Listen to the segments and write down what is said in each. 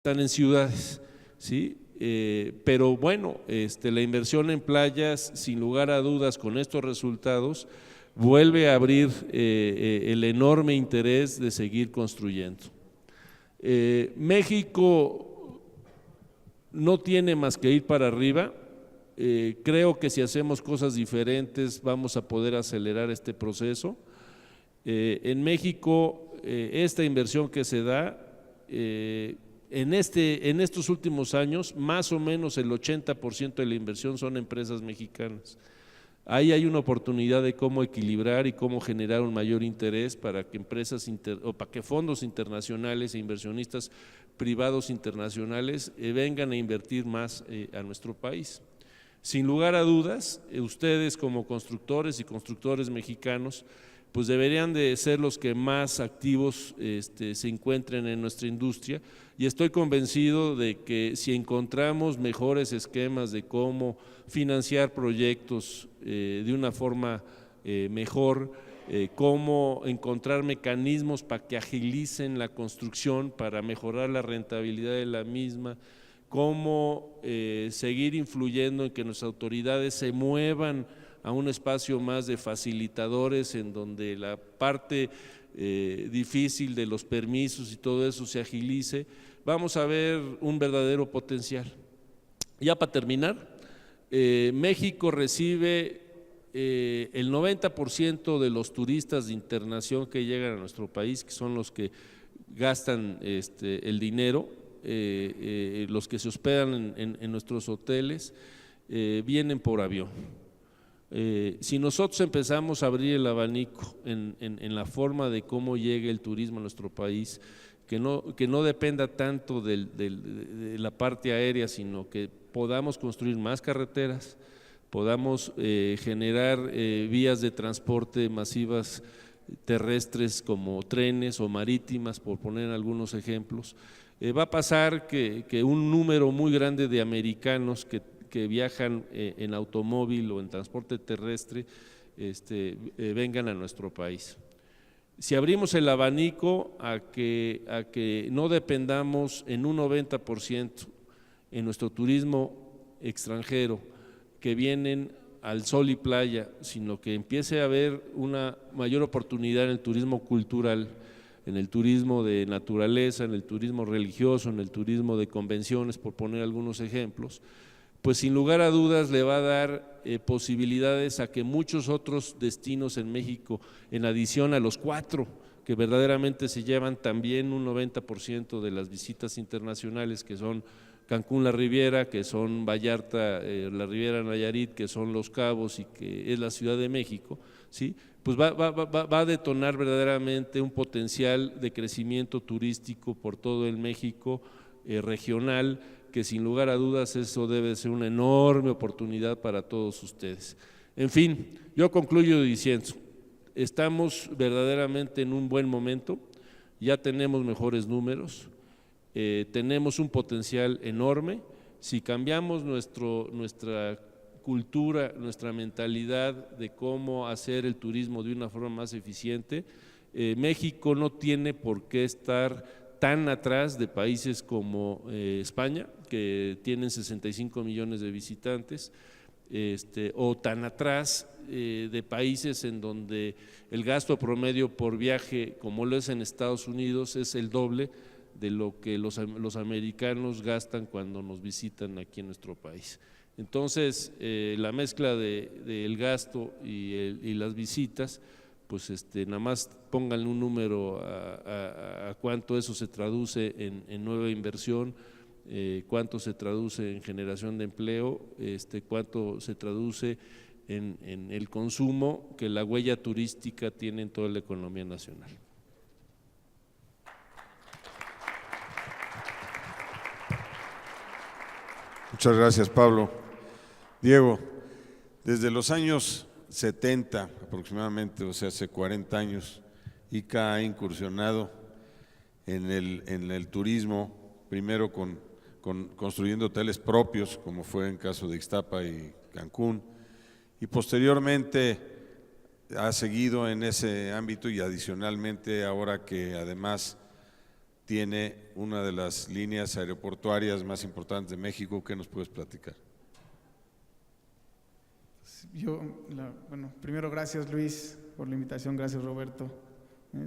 están en ciudades, ¿sí? Pero bueno, la inversión en playas, sin lugar a dudas, con estos resultados, vuelve a abrir el enorme interés de seguir construyendo. México no tiene más que ir para arriba. Creo que si hacemos cosas diferentes vamos a poder acelerar este proceso. En México, esta inversión que se da, en estos últimos años, más o menos el 80% de la inversión son empresas mexicanas. Ahí hay una oportunidad de cómo equilibrar y cómo generar un mayor interés para que para que fondos internacionales e inversionistas privados internacionales vengan a invertir más a nuestro país. Sin lugar a dudas, ustedes como constructores y constructores mexicanos, pues deberían de ser los que más activos se encuentren en nuestra industria, y estoy convencido de que si encontramos mejores esquemas de cómo financiar proyectos de una forma mejor, cómo encontrar mecanismos para que agilicen la construcción, para mejorar la rentabilidad de la misma, cómo seguir influyendo en que nuestras autoridades se muevan a un espacio más de facilitadores, en donde la parte difícil de los permisos y todo eso se agilice, vamos a ver un verdadero potencial. Ya para terminar, México recibe el 90% de los turistas de internación que llegan a nuestro país, que son los que gastan el dinero, los que se hospedan en nuestros hoteles, vienen por avión. Si nosotros empezamos a abrir el abanico en la forma de cómo llegue el turismo a nuestro país, que no dependa tanto de la parte aérea, sino que podamos construir más carreteras, podamos generar vías de transporte masivas terrestres como trenes o marítimas, por poner algunos ejemplos, va a pasar que un número muy grande de americanos que viajan en automóvil o en transporte terrestre vengan a nuestro país. Si abrimos el abanico a que no dependamos en un 90% en nuestro turismo extranjero que vienen al sol y playa, sino que empiece a haber una mayor oportunidad en el turismo cultural, en el turismo de naturaleza, en el turismo religioso, en el turismo de convenciones, por poner algunos ejemplos, pues sin lugar a dudas le va a dar posibilidades a que muchos otros destinos en México, en adición a los 4 que verdaderamente se llevan también un 90% de las visitas internacionales, que son Cancún, La Riviera, que son Vallarta, La Riviera Nayarit, que son Los Cabos y que es la Ciudad de México, ¿sí? Pues va a detonar verdaderamente un potencial de crecimiento turístico por todo el México regional, que sin lugar a dudas eso debe ser una enorme oportunidad para todos ustedes. En fin, yo concluyo diciendo, estamos verdaderamente en un buen momento, ya tenemos mejores números, tenemos un potencial enorme. Si cambiamos nuestra cultura, nuestra mentalidad de cómo hacer el turismo de una forma más eficiente, México no tiene por qué estar tan atrás de países como España, que tienen 65 millones de visitantes, o tan atrás de países en donde el gasto promedio por viaje, como lo es en Estados Unidos, es el doble de lo que los americanos gastan cuando nos visitan aquí en nuestro país. Entonces, la mezcla del gasto y las visitas, pues nada más pónganle un número a cuánto eso se traduce en nueva inversión, cuánto se traduce en generación de empleo, cuánto se traduce en el consumo que la huella turística tiene en toda la economía nacional. Muchas gracias, Pablo. Diego, desde los años 70 aproximadamente, o sea, hace 40 años, ICA ha incursionado en el turismo, primero construyendo hoteles propios, como fue en caso de Ixtapa y Cancún, y posteriormente ha seguido en ese ámbito, y adicionalmente ahora que además tiene una de las líneas aeroportuarias más importantes de México. ¿Qué nos puedes platicar? Bueno, primero gracias Luis por la invitación, gracias Roberto,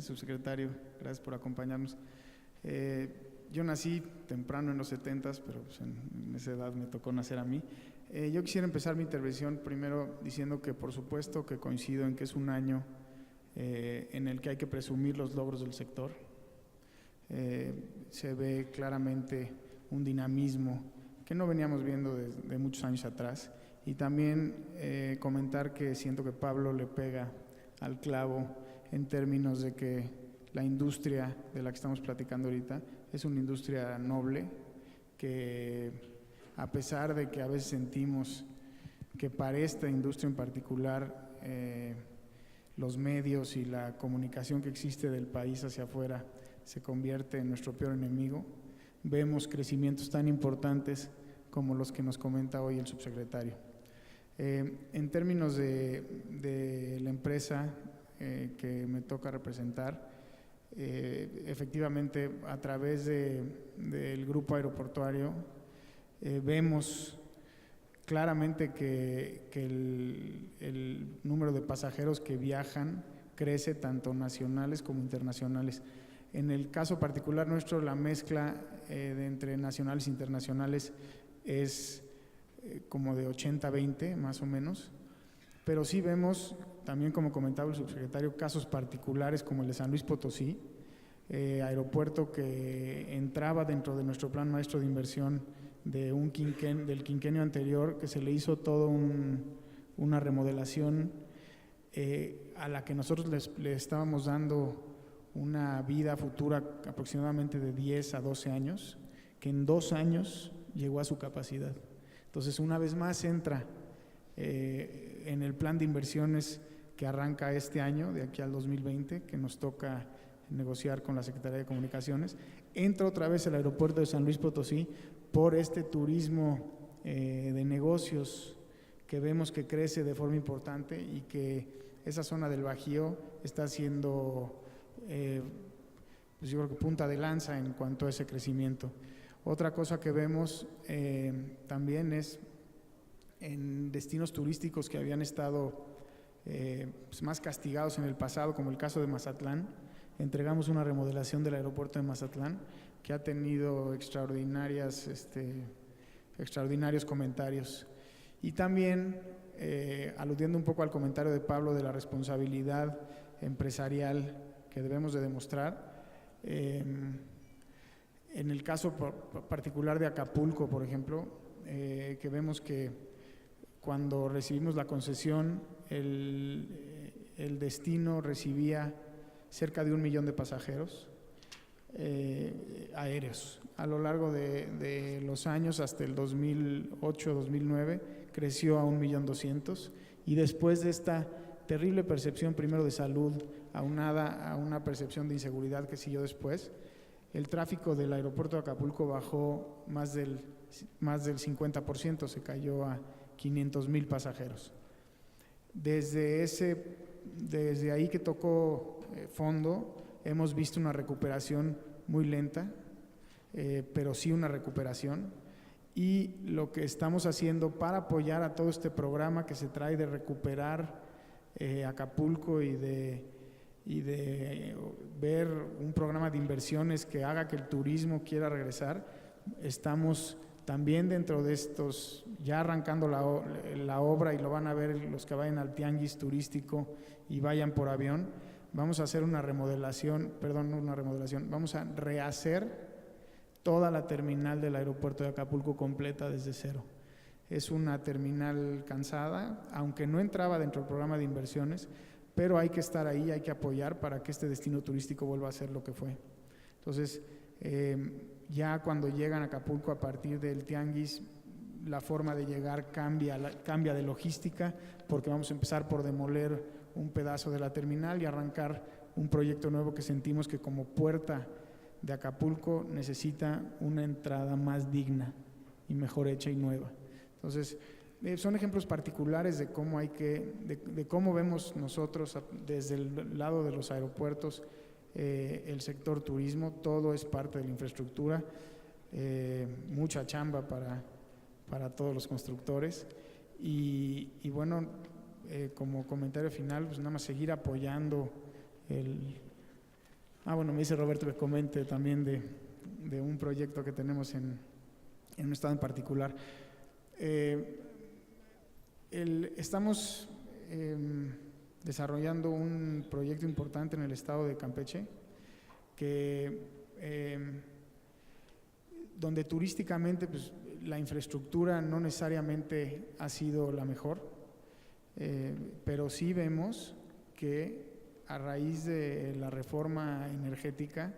subsecretario, gracias por acompañarnos. Yo nací temprano en los 70s, pero pues en esa edad me tocó nacer a mí. Yo quisiera empezar mi intervención primero diciendo que por supuesto que coincido en que es un año en el que hay que presumir los logros del sector. Se ve claramente un dinamismo que no veníamos viendo de muchos años atrás. Y también comentar que siento que Pablo le pega al clavo en términos de que la industria de la que estamos platicando ahorita es una industria noble, que a pesar de que a veces sentimos que para esta industria en particular los medios y la comunicación que existe del país hacia afuera se convierte en nuestro peor enemigo, vemos crecimientos tan importantes como los que nos comenta hoy el subsecretario. En términos de la empresa que me toca representar, efectivamente a través del grupo aeroportuario vemos claramente que el número de pasajeros que viajan crece tanto nacionales como internacionales. En el caso particular nuestro, la mezcla entre nacionales e internacionales es como de 80-20 más o menos, pero sí vemos también, como comentaba el subsecretario, casos particulares como el de San Luis Potosí, aeropuerto que entraba dentro de nuestro plan maestro de inversión del quinquenio anterior, que se le hizo toda una remodelación a la que nosotros le estábamos dando una vida futura aproximadamente de 10 a 12 años, que en 2 años llegó a su capacidad. Entonces, una vez más entra en el plan de inversiones que arranca este año, de aquí al 2020, que nos toca negociar con la Secretaría de Comunicaciones. Entra otra vez el aeropuerto de San Luis Potosí por este turismo de negocios que vemos que crece de forma importante y que esa zona del Bajío está siendo, pues yo creo que punta de lanza en cuanto a ese crecimiento. Otra cosa que vemos también es en destinos turísticos que habían estado pues más castigados en el pasado, como el caso de Mazatlán. Entregamos una remodelación del aeropuerto de Mazatlán que ha tenido extraordinarios comentarios. Y también, aludiendo un poco al comentario de Pablo de la responsabilidad empresarial que debemos de demostrar, en el caso particular de Acapulco, por ejemplo, que vemos que cuando recibimos la concesión, el destino recibía cerca de 1 millón de pasajeros aéreos. A lo largo de los años, hasta el 2008-2009, creció a 1.200.000, y después de esta terrible percepción, primero de salud, aunada a una percepción de inseguridad que siguió después, el tráfico del aeropuerto de Acapulco bajó más del 50%, se cayó a 500.000 pasajeros. Desde ahí que tocó fondo, hemos visto una recuperación muy lenta, pero sí una recuperación, y lo que estamos haciendo para apoyar a todo este programa que se trae de recuperar Acapulco y de ver un programa de inversiones que haga que el turismo quiera regresar, estamos también dentro de estos, ya arrancando la obra, y lo van a ver los que vayan al tianguis turístico y vayan por avión. Vamos a hacer vamos a rehacer toda la terminal del aeropuerto de Acapulco completa desde cero. Es una terminal cansada, aunque no entraba dentro del programa de inversiones, pero hay que estar ahí, hay que apoyar para que este destino turístico vuelva a ser lo que fue. Entonces, ya cuando llegan a Acapulco a partir del tianguis, la forma de llegar cambia de logística, porque vamos a empezar por demoler un pedazo de la terminal y arrancar un proyecto nuevo que sentimos que como puerta de Acapulco necesita una entrada más digna y mejor hecha y nueva. Entonces, son ejemplos particulares de cómo vemos nosotros desde el lado de los aeropuertos el sector turismo, todo es parte de la infraestructura, mucha chamba para todos los constructores y bueno, como comentario final, pues nada más seguir apoyando bueno, me dice Roberto que comente también de un proyecto que tenemos en un estado en particular. Estamos desarrollando un proyecto importante en el estado de Campeche donde turísticamente pues, la infraestructura no necesariamente ha sido la mejor, pero sí vemos que a raíz de la reforma energética,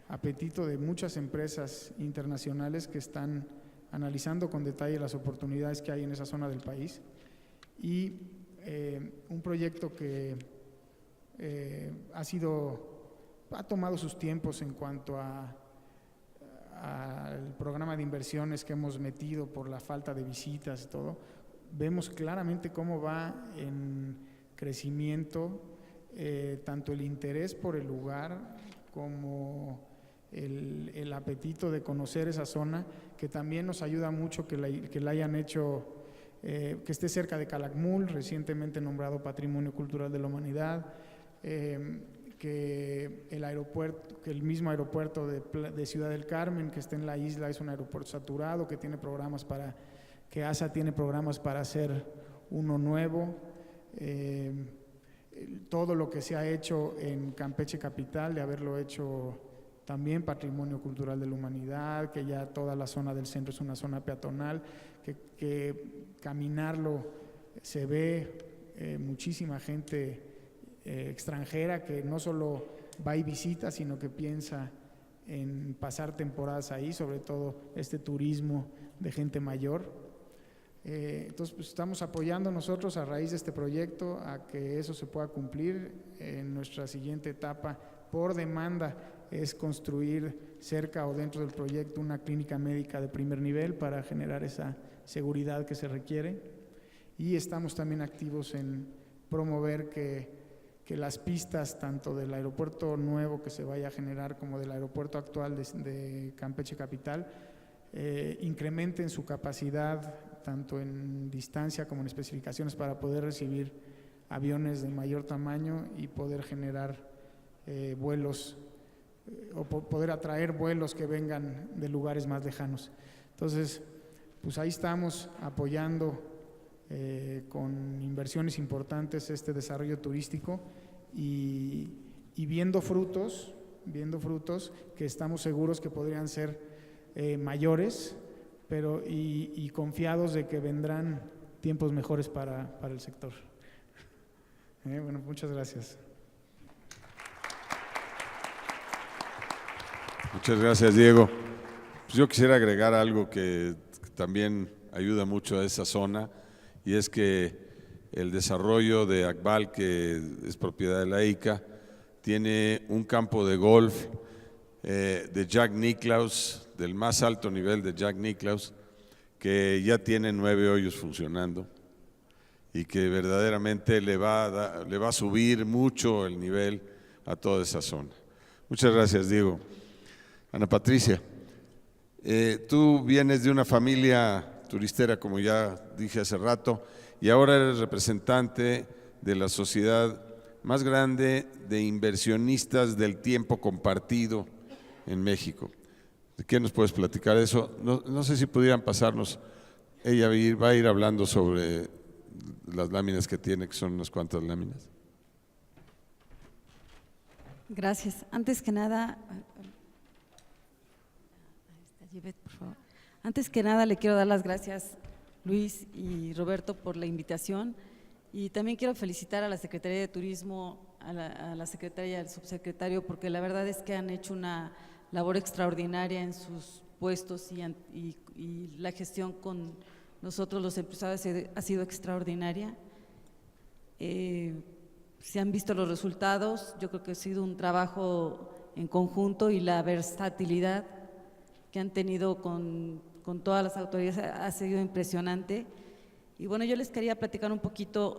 apetito de muchas empresas internacionales que están analizando con detalle las oportunidades que hay en esa zona del país y un proyecto que ha tomado sus tiempos en cuanto al programa de inversiones que hemos metido por la falta de visitas y todo. Vemos claramente cómo va en crecimiento tanto el interés por el lugar como el apetito de conocer esa zona, que también nos ayuda mucho que la hayan hecho, que esté cerca de Calakmul, recientemente nombrado Patrimonio Cultural de la Humanidad, que el mismo aeropuerto de Ciudad del Carmen, que está en la isla, es un aeropuerto saturado, que ASA tiene programas para hacer uno nuevo. Todo lo que se ha hecho en Campeche Capital, de haberlo hecho también Patrimonio Cultural de la Humanidad, que ya toda la zona del centro es una zona peatonal, que caminarlo se ve muchísima gente extranjera que no solo va y visita, sino que piensa en pasar temporadas ahí, sobre todo este turismo de gente mayor. Entonces pues, estamos apoyando nosotros a raíz de este proyecto a que eso se pueda cumplir. En nuestra siguiente etapa, por demanda, es construir cerca o dentro del proyecto una clínica médica de primer nivel para generar esa seguridad que se requiere, y estamos también activos en promover que las pistas tanto del aeropuerto nuevo que se vaya a generar como del aeropuerto actual de Campeche Capital incrementen su capacidad tanto en distancia como en especificaciones para poder recibir aviones de mayor tamaño y poder generar vuelos o poder atraer vuelos que vengan de lugares más lejanos. Entonces, pues ahí estamos apoyando con inversiones importantes este desarrollo turístico y viendo frutos que estamos seguros que podrían ser mayores, pero y confiados de que vendrán tiempos mejores para el sector. Bueno, muchas gracias. Muchas gracias, Diego. Pues yo quisiera agregar algo que también ayuda mucho a esa zona, y es que el desarrollo de Akbal, que es propiedad de la ICA, tiene un campo de golf de Jack Nicklaus, del más alto nivel de Jack Nicklaus, que ya tiene 9 hoyos funcionando y que verdaderamente le va a subir mucho el nivel a toda esa zona. Muchas gracias, Diego. Ana Patricia, tú vienes de una familia turistera, como ya dije hace rato, y ahora eres representante de la sociedad más grande de inversionistas del tiempo compartido en México. ¿De qué nos puedes platicar eso? No sé si pudieran pasarnos, ella va a ir hablando sobre las láminas que tiene, que son unas cuantas láminas. Gracias. Antes que nada, por favor. Antes que nada le quiero dar las gracias, Luis y Roberto, por la invitación, y también quiero felicitar a la Secretaría de Turismo, a la secretaria y al subsecretario, porque la verdad es que han hecho una labor extraordinaria en sus puestos y la gestión con nosotros los empresarios ha sido extraordinaria. Se han visto los resultados, yo creo que ha sido un trabajo en conjunto, y la versatilidad que han tenido con todas las autoridades ha sido impresionante. Y bueno, yo les quería platicar un poquito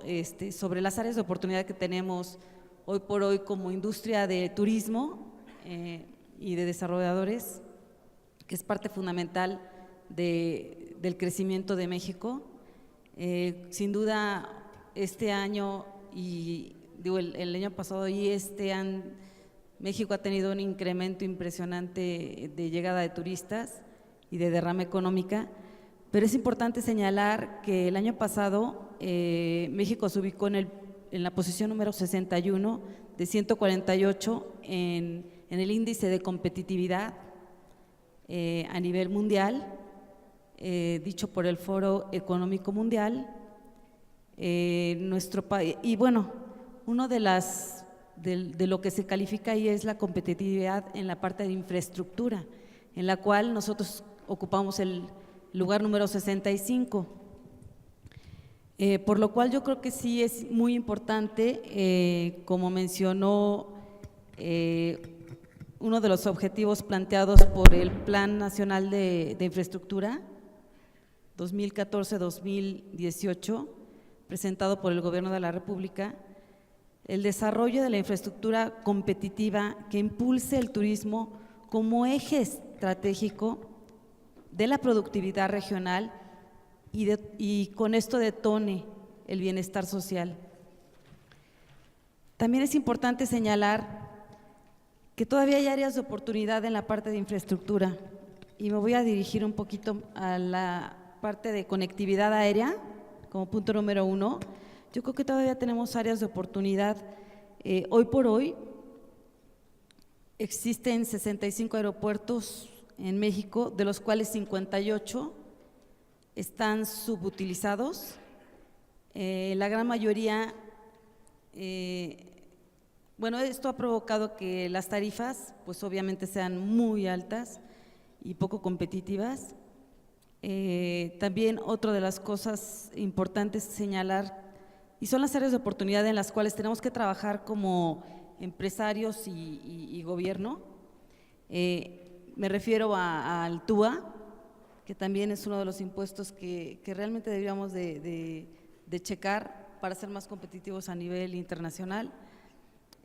sobre las áreas de oportunidad que tenemos hoy por hoy como industria de turismo y de desarrolladores, que es parte fundamental del crecimiento de México. Sin duda, este año y digo el año pasado y México ha tenido un incremento impresionante de llegada de turistas y de derrama económica, pero es importante señalar que el año pasado México se ubicó en la posición número 61 de 148 en el índice de competitividad a nivel mundial, dicho por el Foro Económico Mundial. Nuestro país, y bueno, uno de lo que se califica ahí es la competitividad en la parte de infraestructura, en la cual nosotros ocupamos el lugar número 65. Por lo cual yo creo que sí es muy importante, como mencionó uno de los objetivos planteados por el Plan Nacional de Infraestructura 2014-2018, presentado por el Gobierno de la República, el desarrollo de la infraestructura competitiva que impulse el turismo como eje estratégico de la productividad regional y con esto detone el bienestar social. También es importante señalar que todavía hay áreas de oportunidad en la parte de infraestructura y me voy a dirigir un poquito a la parte de conectividad aérea como punto número 1. Yo creo que todavía tenemos áreas de oportunidad. Hoy por hoy existen 65 aeropuertos en México, de los cuales 58 están subutilizados. La gran mayoría, bueno, esto ha provocado que las tarifas, pues obviamente sean muy altas y poco competitivas. También otra de las cosas importantes señalar, y son las áreas de oportunidad en las cuales tenemos que trabajar como empresarios y gobierno. Me refiero al TUA, que también es uno de los impuestos que realmente deberíamos de checar para ser más competitivos a nivel internacional.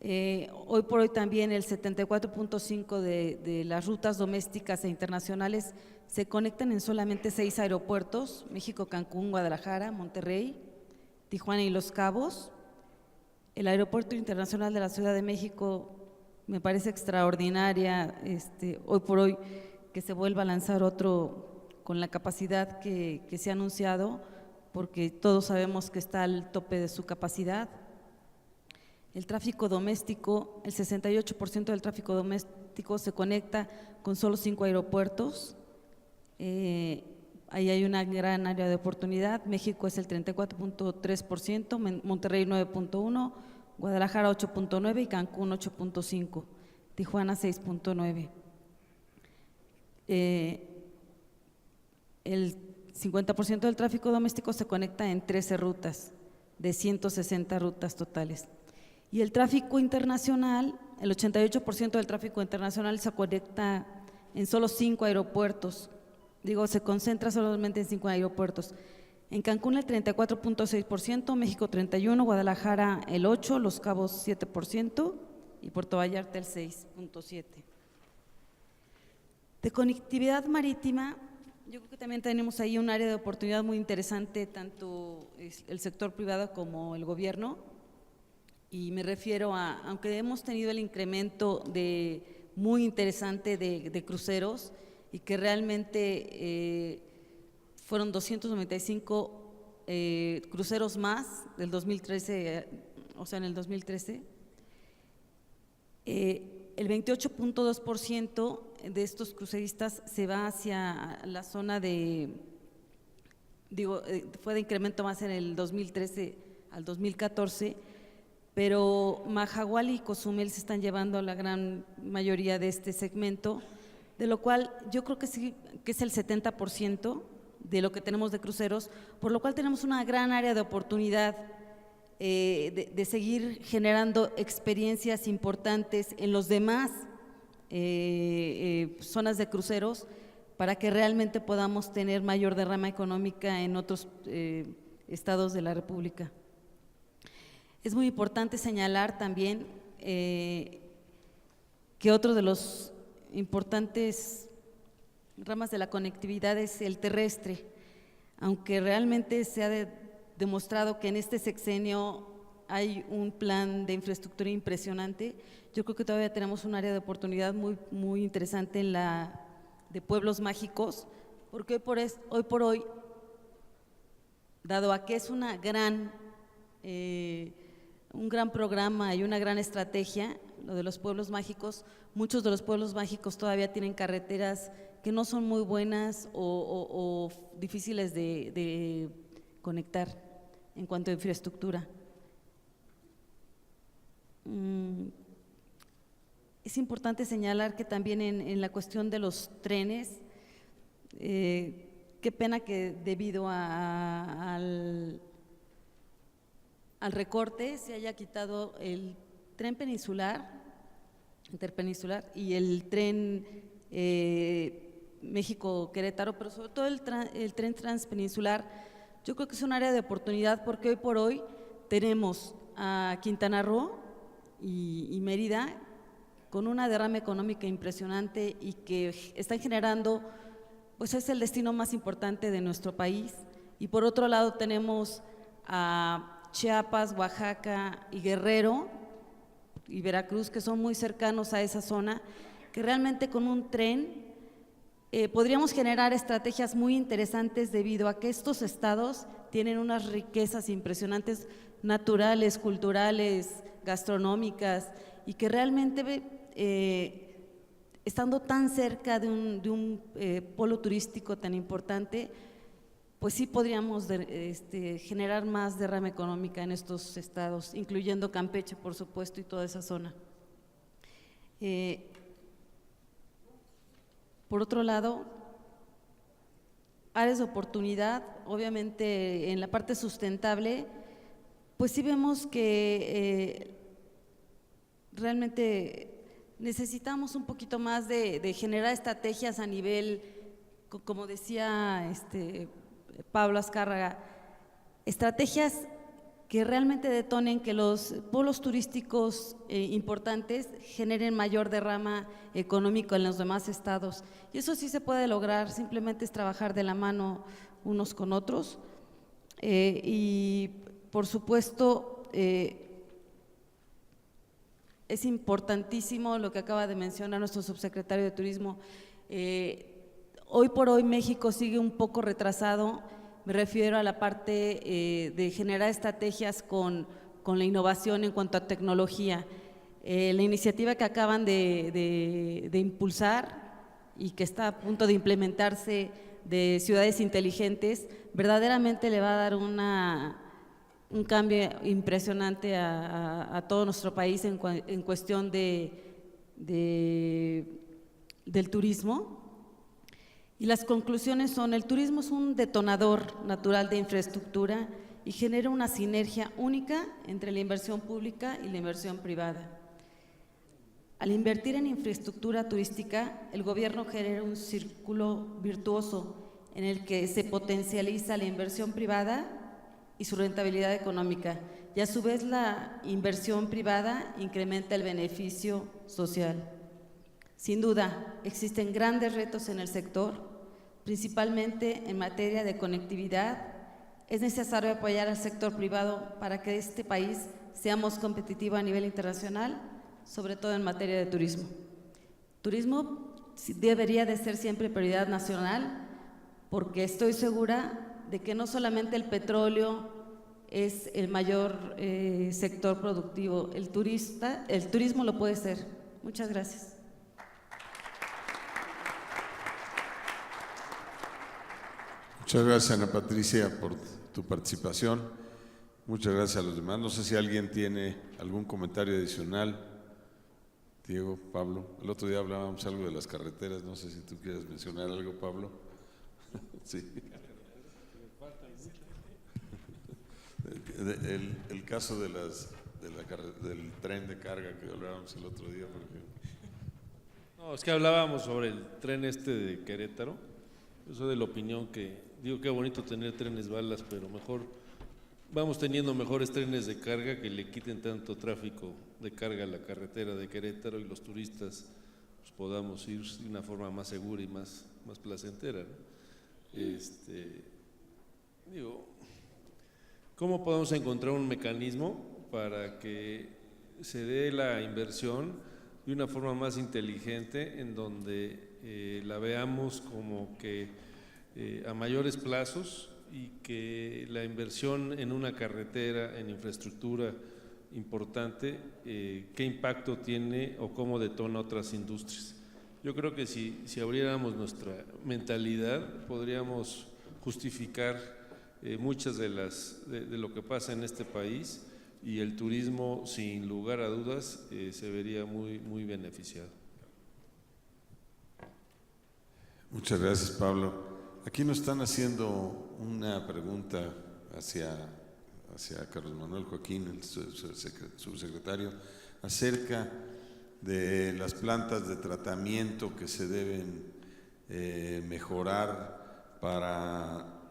Hoy por hoy también el 74.5% de las rutas domésticas e internacionales se conectan en solamente 6 aeropuertos: México, Cancún, Guadalajara, Monterrey, Tijuana y Los Cabos. El Aeropuerto Internacional de la Ciudad de México me parece extraordinaria, hoy por hoy que se vuelva a lanzar otro con la capacidad que se ha anunciado, porque todos sabemos que está al tope de su capacidad. El tráfico doméstico, el 68% del tráfico doméstico se conecta con solo 5 aeropuertos. Ahí hay una gran área de oportunidad. México es el 34.3%, Monterrey 9.1%, Guadalajara 8.9% y Cancún 8.5%, Tijuana 6.9%. El 50% del tráfico doméstico se conecta en 13 rutas de 160 rutas totales. Y el tráfico internacional, el 88% del tráfico internacional se conecta en solo 5 aeropuertos. Digo, se concentra solamente en 5 aeropuertos. En Cancún el 34.6%, México 31%, Guadalajara el 8%, Los Cabos 7% y Puerto Vallarta el 6.7%. De conectividad marítima, yo creo que también tenemos ahí un área de oportunidad muy interesante, tanto el sector privado como el gobierno, y me refiero a, aunque hemos tenido el incremento muy interesante de cruceros y que realmente fueron 295 cruceros más del 2013, o sea, en el 2013, el 28.2% de estos cruceristas se va hacia la zona fue de incremento más en el 2013 al 2014, pero Mahahual y Cozumel se están llevando la gran mayoría de este segmento, de lo cual yo creo que sí, que es el 70% de lo que tenemos de cruceros, por lo cual tenemos una gran área de oportunidad de seguir generando experiencias importantes en los demás zonas de cruceros para que realmente podamos tener mayor derrama económica en otros estados de la República. Es muy importante señalar también que otro de los importantes ramas de la conectividad es el terrestre, aunque realmente se ha demostrado que en este sexenio hay un plan de infraestructura impresionante. Yo creo que todavía tenemos un área de oportunidad muy interesante en la de pueblos mágicos, porque hoy por hoy, dado a que es un gran programa y una gran estrategia, lo de los pueblos mágicos, muchos de los pueblos mágicos todavía tienen carreteras que no son muy buenas o difíciles de conectar en cuanto a infraestructura. Es importante señalar que también en la cuestión de los trenes, qué pena que debido al recorte se haya quitado el tren interpeninsular y el tren México-Querétaro, pero sobre todo el tren transpeninsular. Yo creo que es un área de oportunidad porque hoy por hoy tenemos a Quintana Roo y Mérida con una derrama económica impresionante y que están generando, pues es el destino más importante de nuestro país. Y por otro lado tenemos a Chiapas, Oaxaca y Guerrero y Veracruz, que son muy cercanos a esa zona, que realmente con un tren podríamos generar estrategias muy interesantes debido a que estos estados tienen unas riquezas impresionantes naturales, culturales, gastronómicas, y que realmente estando tan cerca de un polo turístico tan importante, pues sí podríamos generar más derrama económica en estos estados, incluyendo Campeche, por supuesto, y toda esa zona. Por otro lado, áreas de oportunidad, obviamente en la parte sustentable, pues sí vemos que realmente necesitamos un poquito más de generar estrategias a nivel, como decía Pablo Azcárraga, estrategias que realmente detonen que los polos turísticos importantes generen mayor derrama económico en los demás estados. Y eso sí se puede lograr, simplemente es trabajar de la mano unos con otros. Y por supuesto, es importantísimo lo que acaba de mencionar nuestro subsecretario de Turismo. Hoy por hoy México sigue un poco retrasado. Me refiero a la parte de generar estrategias con la innovación en cuanto a tecnología. La iniciativa que acaban de impulsar y que está a punto de implementarse de ciudades inteligentes, verdaderamente le va a dar un cambio impresionante a todo nuestro país en cuestión del turismo. Y las conclusiones son: el turismo es un detonador natural de infraestructura y genera una sinergia única entre la inversión pública y la inversión privada. Al invertir en infraestructura turística, el gobierno genera un círculo virtuoso en el que se potencializa la inversión privada y su rentabilidad económica, y a su vez la inversión privada incrementa el beneficio social. Sin duda, existen grandes retos en el sector, principalmente en materia de conectividad. Es necesario apoyar al sector privado para que este país seamos competitivos a nivel internacional, sobre todo en materia de turismo. Turismo debería de ser siempre prioridad nacional, porque estoy segura de que no solamente el petróleo es el mayor sector productivo, el turismo lo puede ser. Muchas gracias. Muchas gracias, Ana Patricia, por tu participación. Muchas gracias a los demás. No sé si alguien tiene algún comentario adicional. Diego, Pablo, el otro día hablábamos algo de las carreteras. No sé si tú quieres mencionar algo, Pablo. Sí. El caso del tren de carga que hablábamos el otro día. No, es que hablábamos sobre el tren de Querétaro. Yo soy de la opinión que, digo, qué bonito tener trenes balas, pero mejor vamos teniendo mejores trenes de carga que le quiten tanto tráfico de carga a la carretera de Querétaro y los turistas pues, podamos ir de una forma más segura y más placentera, ¿no? Digo, ¿cómo podemos encontrar un mecanismo para que se dé la inversión de una forma más inteligente, en donde la veamos como que a mayores plazos y que la inversión en una carretera, en infraestructura importante, qué impacto tiene o cómo detona otras industrias? Yo creo que si abriéramos nuestra mentalidad, podríamos justificar muchas de lo que pasa en este país, y el turismo, sin lugar a dudas, se vería muy beneficiado. Muchas gracias, Pablo. Aquí nos están haciendo una pregunta hacia Carlos Manuel Joaquín, el subsecretario, acerca de las plantas de tratamiento que se deben mejorar para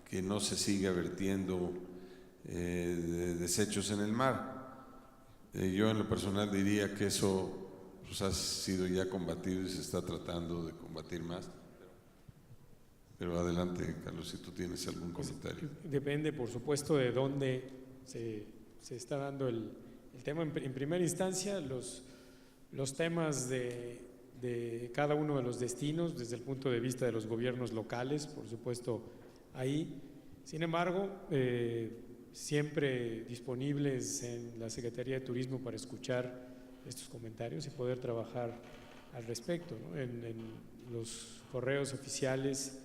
que no se siga vertiendo desechos en el mar. Yo en lo personal diría que eso pues, ha sido ya combatido y se está tratando de combatir más. Pero adelante, Carlos, si tú tienes algún comentario. Depende, por supuesto, de dónde se está dando el tema. En primera instancia, los temas de cada uno de los destinos, desde el punto de vista de los gobiernos locales, por supuesto, ahí. Sin embargo, siempre disponibles en la Secretaría de Turismo para escuchar estos comentarios y poder trabajar al respecto, ¿no? En los correos oficiales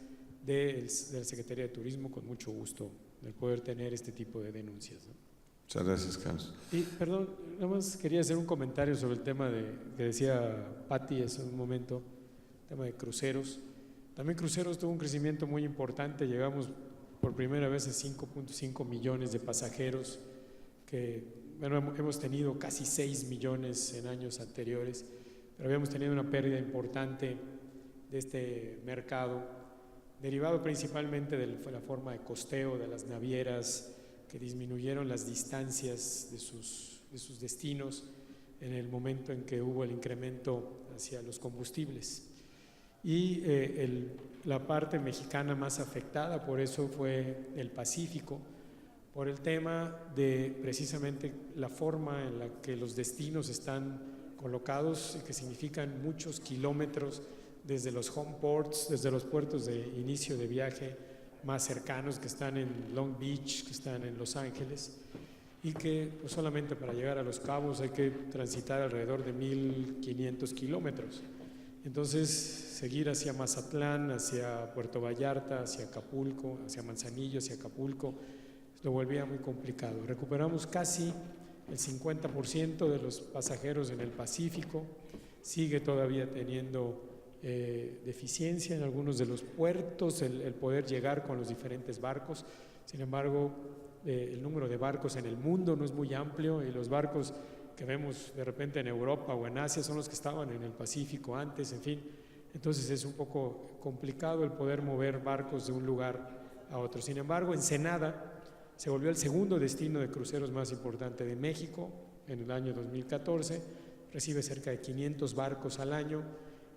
de la Secretaría de Turismo, con mucho gusto de poder tener este tipo de denuncias, ¿no? Muchas gracias, Carlos. Y perdón, nada más quería hacer un comentario sobre el tema que decía Pati hace un momento, el tema de cruceros. También cruceros tuvo un crecimiento muy importante, llegamos por primera vez a 5.5 millones de pasajeros, que bueno, hemos tenido casi 6 millones en años anteriores, pero habíamos tenido una pérdida importante de este mercado, derivado principalmente de la forma de costeo de las navieras, que disminuyeron las distancias de sus destinos en el momento en que hubo el incremento hacia los combustibles. Y la parte mexicana más afectada por eso fue el Pacífico, por el tema de precisamente la forma en la que los destinos están colocados, que significan muchos kilómetros desde los home ports, desde los puertos de inicio de viaje más cercanos, que están en Long Beach, que están en Los Ángeles, y que pues, solamente para llegar a Los Cabos hay que transitar alrededor de 1.500 kilómetros. Entonces, seguir hacia Mazatlán, hacia Puerto Vallarta, hacia Acapulco, hacia Manzanillo, hacia Acapulco, lo volvía muy complicado. Recuperamos casi el 50% de los pasajeros en el Pacífico, sigue todavía teniendo deficiencia en algunos de los puertos, el poder llegar con los diferentes barcos. Sin embargo, el número de barcos en el mundo no es muy amplio, y los barcos que vemos de repente en Europa o en Asia son los que estaban en el Pacífico antes, en fin. Entonces es un poco complicado el poder mover barcos de un lugar a otro. Sin embargo, Ensenada se volvió el segundo destino de cruceros más importante de México en el año 2014, recibe cerca de 500 barcos al año.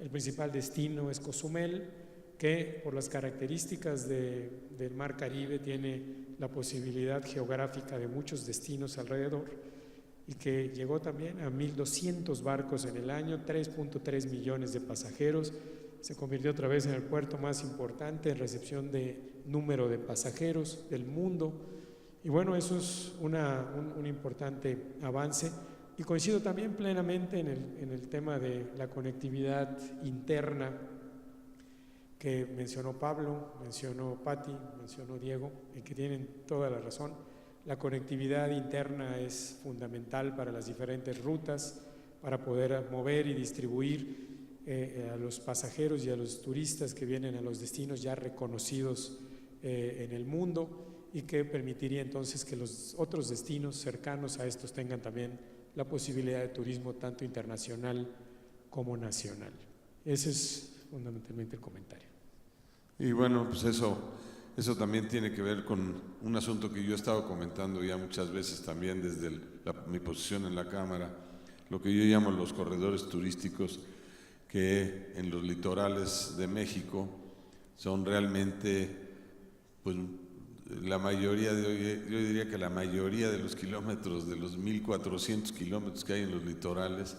El principal destino es Cozumel, que por las características del Mar Caribe tiene la posibilidad geográfica de muchos destinos alrededor, y que llegó también a 1.200 barcos en el año, 3.3 millones de pasajeros. Se convirtió otra vez en el puerto más importante en recepción de número de pasajeros del mundo. Y bueno, eso es un importante avance. Y coincido también plenamente en el tema de la conectividad interna que mencionó Pablo, mencionó Pati, mencionó Diego, y que tienen toda la razón. La conectividad interna es fundamental para las diferentes rutas, para poder mover y distribuir a los pasajeros y a los turistas que vienen a los destinos ya reconocidos en el mundo, y que permitiría entonces que los otros destinos cercanos a estos tengan también la posibilidad de turismo tanto internacional como nacional. Ese es fundamentalmente el comentario. Y bueno, pues eso Eso también tiene que ver con un asunto que yo he estado comentando ya muchas veces también desde mi posición en la Cámara, lo que yo llamo los corredores turísticos, que en los litorales de México son realmente, pues la mayoría yo diría que la mayoría de los kilómetros, de los 1.400 kilómetros que hay en los litorales,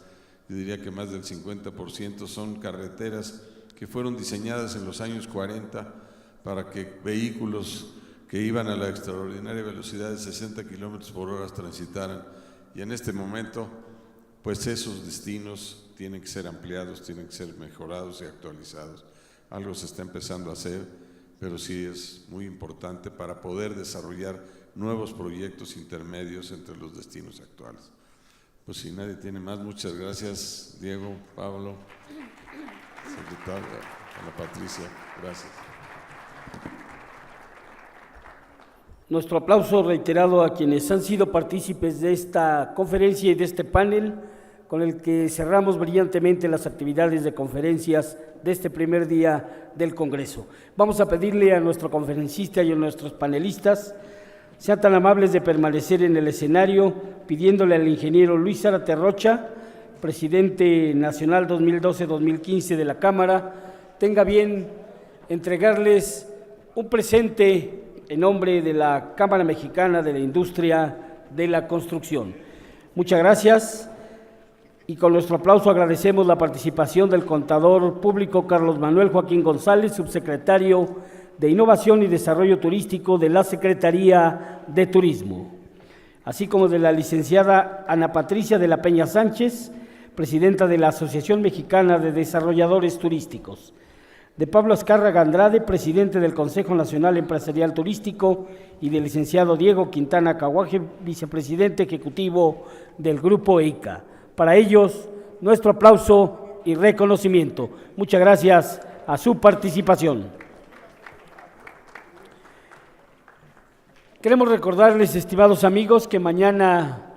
yo diría que más del 50% son carreteras que fueron diseñadas en los años 40 para que vehículos que iban a la extraordinaria velocidad de 60 kilómetros por hora transitaran. Y en este momento, pues esos destinos tienen que ser ampliados, tienen que ser mejorados y actualizados. Algo se está empezando a hacer, pero sí es muy importante para poder desarrollar nuevos proyectos intermedios entre los destinos actuales. Pues si nadie tiene más, muchas gracias, Diego, Pablo, secretaria, Ana Patricia, gracias. Nuestro aplauso reiterado a quienes han sido partícipes de esta conferencia y de este panel, con el que cerramos brillantemente las actividades de conferencias de este primer día del Congreso. Vamos a pedirle a nuestro conferencista y a nuestros panelistas sean tan amables de permanecer en el escenario, pidiéndole al ingeniero Luis Zárate Rocha, presidente nacional 2012-2015 de la Cámara, tenga bien entregarles un presente en nombre de la Cámara Mexicana de la Industria de la Construcción. Muchas gracias. Y con nuestro aplauso agradecemos la participación del contador público Carlos Manuel Joaquín González, subsecretario de Innovación y Desarrollo Turístico de la Secretaría de Turismo, así como de la licenciada Ana Patricia de la Peña Sánchez, presidenta de la Asociación Mexicana de Desarrolladores Turísticos, de Pablo Azcárraga Andrade, presidente del Consejo Nacional Empresarial Turístico, y del licenciado Diego Quintana Caguaje, vicepresidente ejecutivo del Grupo EICA. Para ellos, nuestro aplauso y reconocimiento. Muchas gracias a su participación. Queremos recordarles, estimados amigos, que mañana,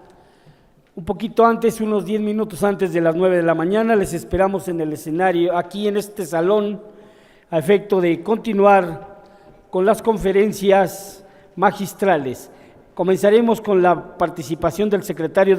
un poquito antes, unos 10 minutos antes de las 9 de la mañana, les esperamos en el escenario, aquí en este salón, a efecto de continuar con las conferencias magistrales. Comenzaremos con la participación del secretario de